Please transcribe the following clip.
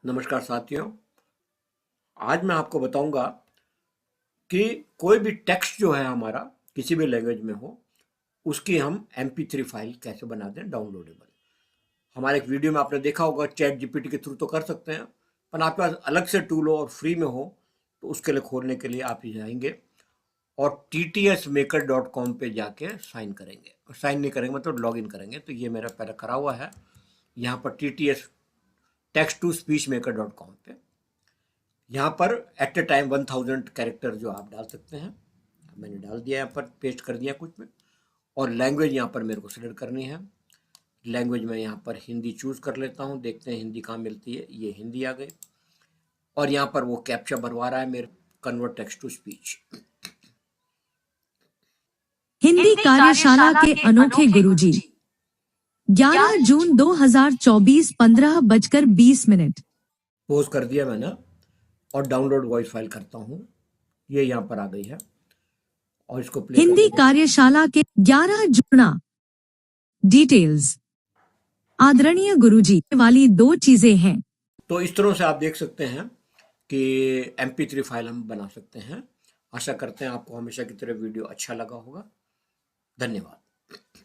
नमस्कार साथियों। आज मैं आपको बताऊंगा कि कोई भी टेक्स्ट जो है हमारा किसी भी लैंग्वेज में हो उसकी हम MP3 फाइल कैसे बना दें डाउनलोडेबल। हमारे एक वीडियो में आपने देखा होगा, चैट जीपीटी के थ्रू तो कर सकते हैं, पर आपके पास अलग से टूल हो और फ्री में हो तो उसके लिए खोलने के लिए आप ही जाएंगे और ttsmaker.com पे जाके साइन करेंगे। साइन नहीं करेंगे मतलब लॉग इन करेंगे। तो ये मेरा पहले करा हुआ है यहाँ पर TTS टेक्स्ट टू स्पीच मेकर.com पे। यहाँ पर एट ए टाइम 1000 कैरेक्टर जो आप डाल सकते हैं, मैंने डाल दिया, यहाँ पर पेस्ट कर दिया कुछ में। और लैंग्वेज यहाँ पर मेरे को सिलेक्ट करनी है। लैंग्वेज में यहाँ पर हिंदी चूज कर लेता हूँ, देखते हैं हिंदी कहाँ मिलती है। ये हिंदी आ गई और यहाँ पर वो कैप्चा भरवा रहा है मेरे, convert text to speech. Hindi कार्यशाला के अनोखे गुरुजी 11 जून 2024 15:20। पोज कर दिया मैंने और डाउनलोड वॉइस फाइल करता हूँ। ये यहाँ पर आ गई है और इसको प्ले हिंदी कार्यशाला के 11 जुड़ना डिटेल्स। आदरणीय गुरुजी वाली 2 चीजें हैं। तो इस तरह से आप देख सकते हैं कि MP3 फाइल हम बना सकते हैं। आशा करते हैं आपको हमेशा की तरह वीडियो अच्छा लगा होगा। धन्यवाद।